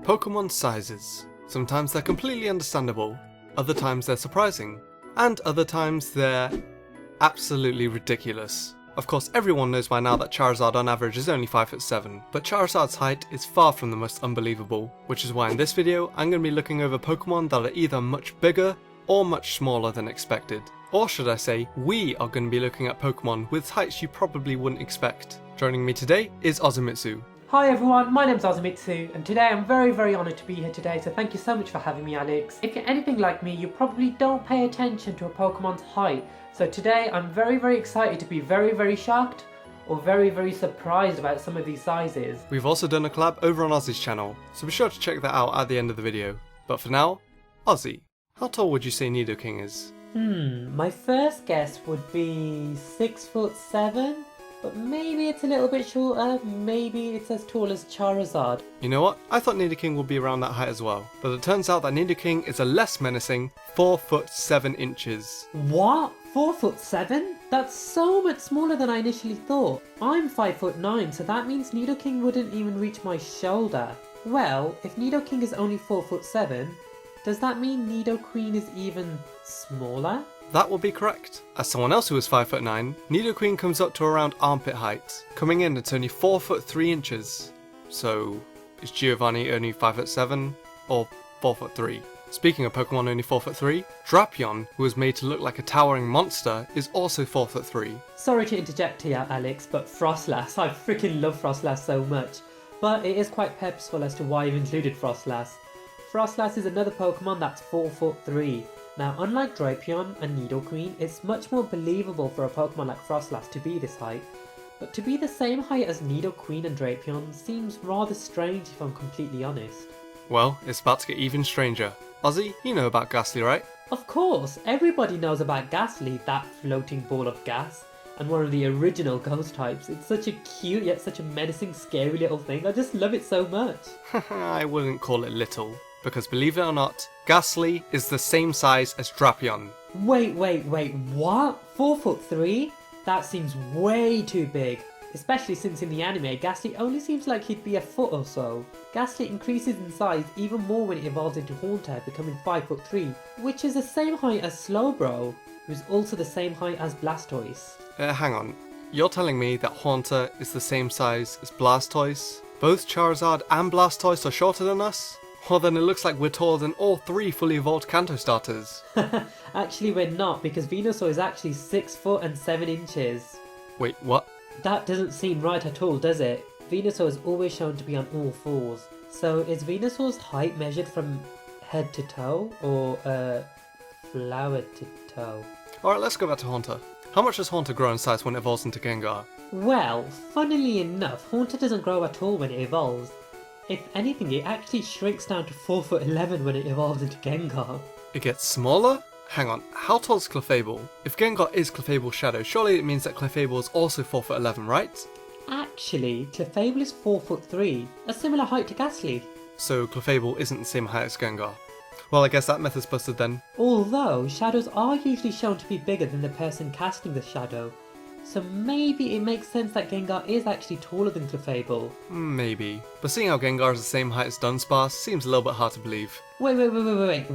Pokémon sizes. Sometimes they're completely understandable, other times they're surprising, and other times they're absolutely ridiculous. Of course, everyone knows by now that Charizard on average is only 5'7", but Charizard's height is far from the most unbelievable, which is why in this video I'm going to be looking over Pokémon that are either much bigger or much smaller than expected. Or should I say, we are going to be looking at Pokémon with heights you probably wouldn't expect. Joining me today is Ozzymitsu. Hi everyone, my name's Ozzymitsu, and today I'm very honoured to be here today, so thank you so much for having me, Alex. If you're anything like me, you probably don't pay attention to a Pokemon's height, so today I'm very excited to be very shocked or very surprised about some of these sizes. We've also done a collab over on Ozzy's channel, so be sure to check that out at the end of the video. But for now, Ozzy, how tall would you say Nidoking is? My first guess would be 6'7", but maybe it's a little bit shorter, maybe it's as tall as Charizard. You know what? I thought Nidoking would be around that height as well, but it turns out that Nidoking is a less menacing 4'7". What? 4'7"? That's so much smaller than I initially thought. I'm 5'9", so that means Nidoking wouldn't even reach my shoulder. Well, if Nidoking is only 4'7", does that mean Nidoqueen is even smaller? That would be correct. As someone else who is 5'9", Nidoqueen comes up to around armpit height, coming in at only 4'3". So, is Giovanni only 5'7" or 4'3"? Speaking of Pokemon only 4'3", Drapion, who was made to look like a towering monster, is also 4'3". Sorry to interject here, Alex, but Frostlass, I freaking love Frostlass so much. But it is quite purposeful as to why I've included Frostlass. Frostlass is another Pokemon that's 4'3". Now, unlike Drapion and Nidoqueen, it's much more believable for a Pokemon like Frostlass to be this height, but to be the same height as Nidoqueen and Drapion seems rather strange if I'm completely honest. Well, it's about to get even stranger. Ozzy, you know about Ghastly, right? Of course, everybody knows about Ghastly, that floating ball of gas, and one of the original ghost types. It's such a cute yet such a menacing, scary little thing. I just love it so much. I wouldn't call it little. Because believe it or not, Ghastly is the same size as Drapion. Wait, what? 4'3"? That seems way too big. Especially since in the anime, Ghastly only seems like he'd be a foot or so. Ghastly increases in size even more when it evolves into Haunter, becoming 5'3", which is the same height as Slowbro, who's also the same height as Blastoise. Hang on, you're telling me that Haunter is the same size as Blastoise? Both Charizard and Blastoise are shorter than us? Well then it looks like we're taller than all three fully evolved Kanto starters. Actually we're not, because Venusaur is actually 6 foot and 7 inches. Wait, what? That doesn't seem right at all, does it? Venusaur is always shown to be on all fours. So is Venusaur's height measured from head to toe, or flower to toe? Alright, let's go back to Haunter. How much does Haunter grow in size when it evolves into Gengar? Well, funnily enough, Haunter doesn't grow at all when it evolves. If anything, it actually shrinks down to 4'11" when it evolves into Gengar. It gets smaller? Hang on, how tall is Clefable? If Gengar is Clefable's shadow, surely it means that Clefable is also 4'11", right? Actually, Clefable is 4'3", a similar height to Ghastly. So Clefable isn't the same height as Gengar. Well, I guess that method's busted then. Although, shadows are usually shown to be bigger than the person casting the shadow. So maybe it makes sense that Gengar is actually taller than Clefable. Maybe. But seeing how Gengar is the same height as Dunsparce seems a little bit hard to believe. Wait,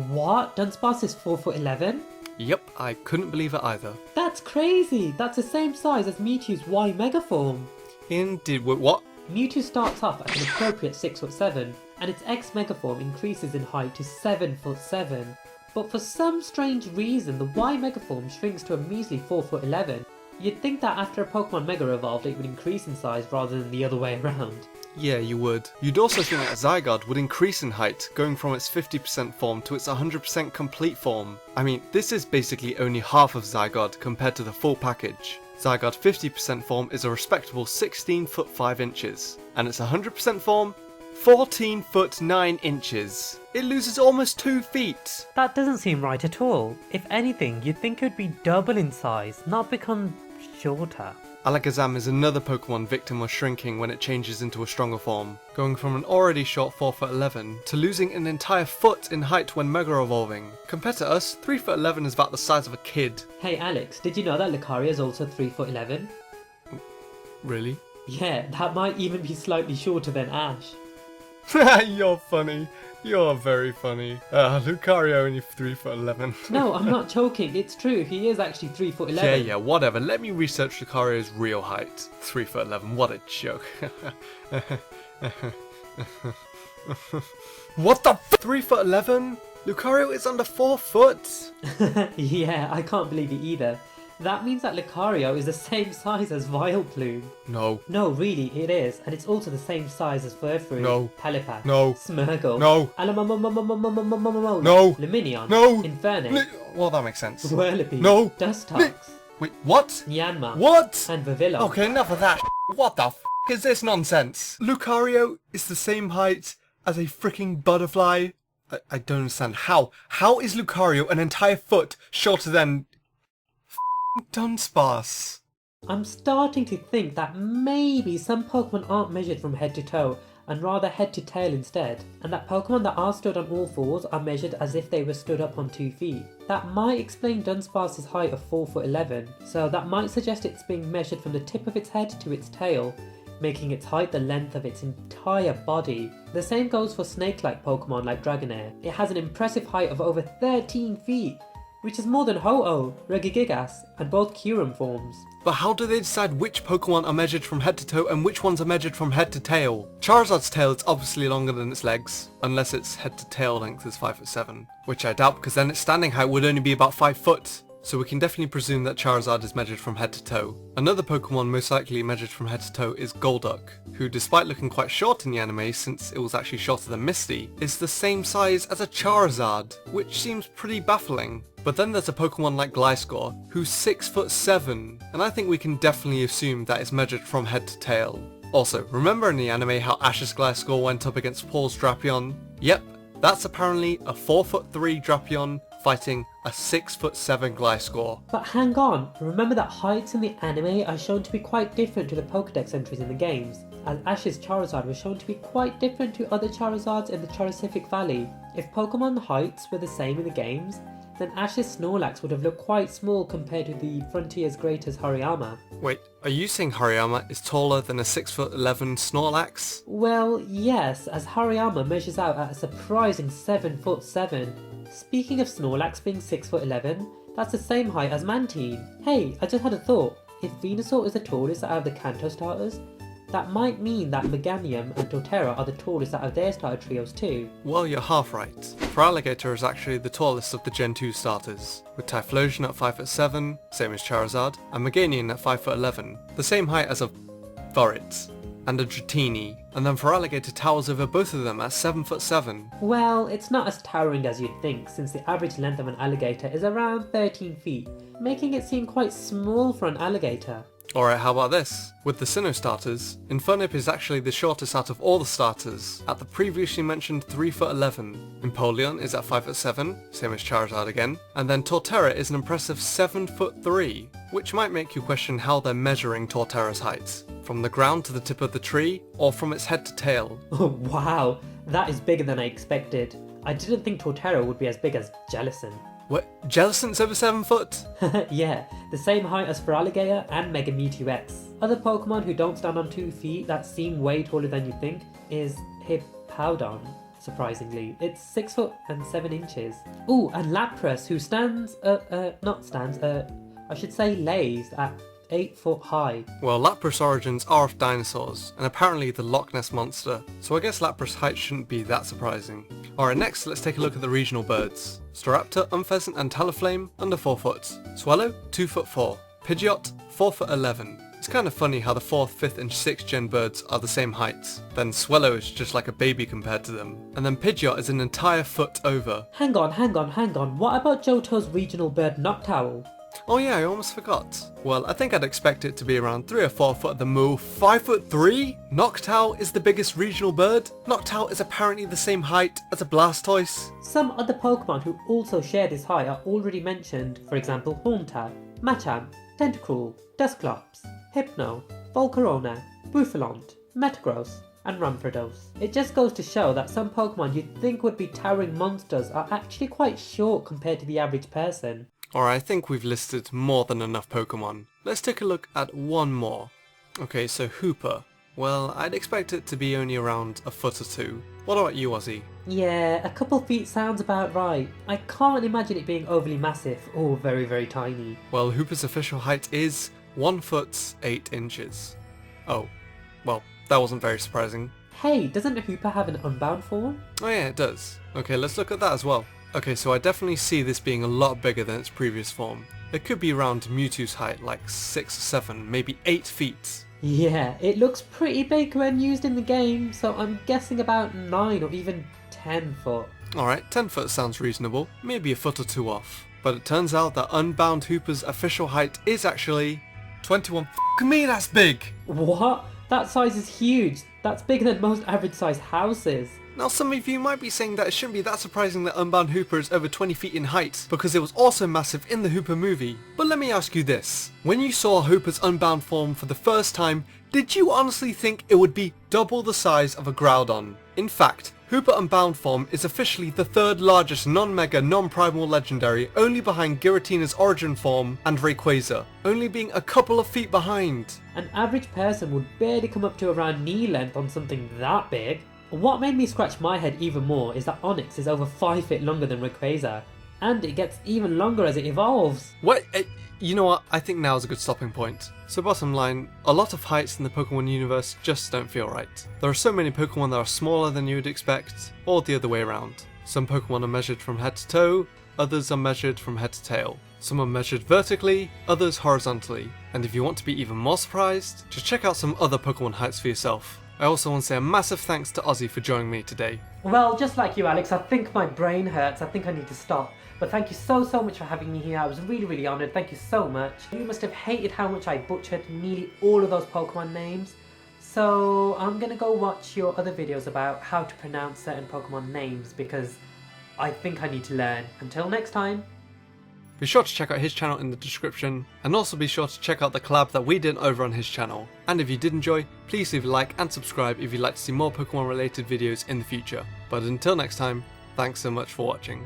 what? Dunsparce is 4'11"? Yep, I couldn't believe it either. That's crazy! That's the same size as Mewtwo's Y Mega form. Indeed, what? Mewtwo starts off at an appropriate 6'7", and its X Mega form increases in height to 7'7". But for some strange reason, the Y Mega form shrinks to a measly 4'11". You'd think that after a Pokemon Mega evolved it would increase in size rather than the other way around. Yeah, you would. You'd also think that Zygarde would increase in height, going from its 50% form to its 100% complete form. I mean, this is basically only half of Zygarde compared to the full package. Zygarde 50% form is a respectable 16 foot 5 inches, and its 100% form, 14 foot 9 inches. It loses almost 2 feet. That doesn't seem right at all. If anything, you'd think it would be double in size, not become shorter. Alakazam is another Pokemon victim of shrinking when it changes into a stronger form, going from an already short 4'11" to losing an entire foot in height when Mega Evolving. Compared to us, 3'11" is about the size of a kid. Hey Alex, did you know that Lucario is also 3'11"? Really? Yeah, that might even be slightly shorter than Ash. You're funny. You're very funny. Lucario only 3'11". No, I'm not joking, it's true, he is actually 3'11". Yeah, whatever. Let me research Lucario's real height. 3'11", what a joke. What the f? 3'11"? Lucario is under 4 foot! Yeah, I can't believe it either. That means that Lucario is the same size as Vileplume. No. No, really, it is. And it's also the same size as Furfrou, No. Pelipper, No. Smeargle, No. No. Luminion, No. Infernape, Well, that makes sense. Whirlipede, No. Dustox, Wait, what? Yanma, What? and Vivillon. Okay, enough of that. What the f is this nonsense? Lucario is the same height as a freaking butterfly. I don't understand. How? How is Lucario an entire foot shorter than Dunsparce? I'm starting to think that maybe some Pokemon aren't measured from head to toe, and rather head to tail instead, and that Pokemon that are stood on all fours are measured as if they were stood up on 2 feet. That might explain Dunsparce's height of 4'11", so that might suggest it's being measured from the tip of its head to its tail, making its height the length of its entire body. The same goes for snake-like Pokemon like Dragonair. It has an impressive height of over 13 feet, which is more than Ho-Oh, Regigigas, and both Kyurem forms. But how do they decide which Pokemon are measured from head to toe and which ones are measured from head to tail? Charizard's tail is obviously longer than its legs, unless its head to tail length is 5'7", which I doubt because then its standing height would only be about 5 foot. So we can definitely presume that Charizard is measured from head to toe. Another Pokemon most likely measured from head to toe is Golduck, who despite looking quite short in the anime since it was actually shorter than Misty, is the same size as a Charizard, which seems pretty baffling. But then there's a Pokemon like Gliscor, who's 6'7", and I think we can definitely assume that it's measured from head to tail. Also, remember in the anime how Ash's Gliscor went up against Paul's Drapion? Yep, that's apparently a 4'3" Drapion fighting a 6'7" Gliscor. But hang on, remember that heights in the anime are shown to be quite different to the Pokédex entries in the games, as Ash's Charizard was shown to be quite different to other Charizards in the Charisific Valley. If Pokemon heights were the same in the games, then Ash's Snorlax would have looked quite small compared to the Frontier's greatest Hariyama. Wait, are you saying Hariyama is taller than a 6'11" Snorlax? Well, yes, as Hariyama measures out at a surprising 7'7". Speaking of Snorlax being 6'11", that's the same height as Mantine. Hey, I just had a thought. If Venusaur is the tallest out of the Kanto starters, that might mean that Meganium and Torterra are the tallest out of their starter trios too. Well, you're half right. Feraligatr is actually the tallest of the Gen 2 starters, with Typhlosion at 5'7", same as Charizard, and Meganium at 5'11", the same height as a Thorit and a Dratini, and then Feraligatr towers over both of them at 7'7". Well, it's not as towering as you'd think, since the average length of an alligator is around 13 feet, making it seem quite small for an alligator. Alright, how about this? With the Sinnoh starters, Infernape is actually the shortest out of all the starters, at the previously mentioned 3'11". Empoleon is at 5'7", same as Charizard again, and then Torterra is an impressive 7'3", which might make you question how they're measuring Torterra's height. From the ground to the tip of the tree, or from its head to tail. Oh wow, that is bigger than I expected. I didn't think Torterra would be as big as Jellicent. What? Jellicent's over 7 foot? Yeah, the same height as Feraligatr and Mega Mewtwo X. Other Pokemon who don't stand on 2 feet that seem way taller than you think is Hippowdon, surprisingly. It's 6 foot and 7 inches. Ooh, and Lapras, who lays at 8 foot high. Well, Lapras origins are of dinosaurs, and apparently the Loch Ness Monster, so I guess Lapras' height shouldn't be that surprising. Alright, next let's take a look at the regional birds. Staraptor, Unpheasant and Talonflame under 4 foot. Swallow, 2 foot 4. Pidgeot, 4 foot 11. It's kind of funny how the 4th, 5th and 6th gen birds are the same height. Then Swallow is just like a baby compared to them. And then Pidgeot is an entire foot over. Hang on, what about Johto's regional bird Noctowl? Oh yeah, I almost forgot. Well, I think I'd expect it to be around 3 or 4 foot at the moo. 5'3"? Noctowl is the biggest regional bird? Noctowl is apparently the same height as a Blastoise. Some other Pokemon who also share this height are already mentioned, for example Haunter, Machamp, Tentacruel, Dusclops, Hypno, Volcarona, Bouffalont, Metagross, and Rampardos. It just goes to show that some Pokemon you'd think would be towering monsters are actually quite short compared to the average person. Alright, I think we've listed more than enough Pokemon. Let's take a look at one more. Okay, so Hooper. Well, I'd expect it to be only around a foot or two. What about you, Ozzy? Yeah, a couple feet sounds about right. I can't imagine it being overly massive or very, very tiny. Well, Hooper's official height is 1 foot 8 inches. Oh, well, that wasn't very surprising. Hey, doesn't a Hooper have an unbound form? Oh yeah, it does. Okay, let's look at that as well. Okay, so I definitely see this being a lot bigger than its previous form. It could be around Mewtwo's height, like 6 or 7, maybe 8 feet. Yeah, it looks pretty big when used in the game, so I'm guessing about 9 or even 10 foot. Alright, 10 foot sounds reasonable, maybe a foot or two off. But it turns out that Unbound Hooper's official height is actually 21. F*** me, that's big! What? That size is huge. That's bigger than most average sized houses. Now some of you might be saying that it shouldn't be that surprising that Unbound Hooper is over 20 feet in height, because it was also massive in the Hooper movie. But let me ask you this, when you saw Hooper's Unbound form for the first time, did you honestly think it would be double the size of a Groudon? In fact, Hooper Unbound form is officially the third largest non-mega non-primal legendary, only behind Giratina's origin form and Rayquaza, only being a couple of feet behind. An average person would barely come up to around knee length on something that big. What made me scratch my head even more is that Onix is over 5 feet longer than Rayquaza, and it gets even longer as it evolves. What? You know what? I think now is a good stopping point. So bottom line, a lot of heights in the Pokemon universe just don't feel right. There are so many Pokemon that are smaller than you would expect, or the other way around. Some Pokemon are measured from head to toe, others are measured from head to tail. Some are measured vertically, others horizontally. And if you want to be even more surprised, just check out some other Pokemon heights for yourself. I also want to say a massive thanks to Ozzy for joining me today. Well, just like you, Alex, I think my brain hurts. I think I need to stop. But thank you so much for having me here. I was really honoured. Thank you so much. You must have hated how much I butchered nearly all of those Pokemon names. So I'm going to go watch your other videos about how to pronounce certain Pokemon names because I think I need to learn. Until next time. Be sure to check out his channel in the description, and also be sure to check out the collab that we did over on his channel. And if you did enjoy, please leave a like and subscribe if you'd like to see more Pokemon related videos in the future. But until next time, thanks so much for watching.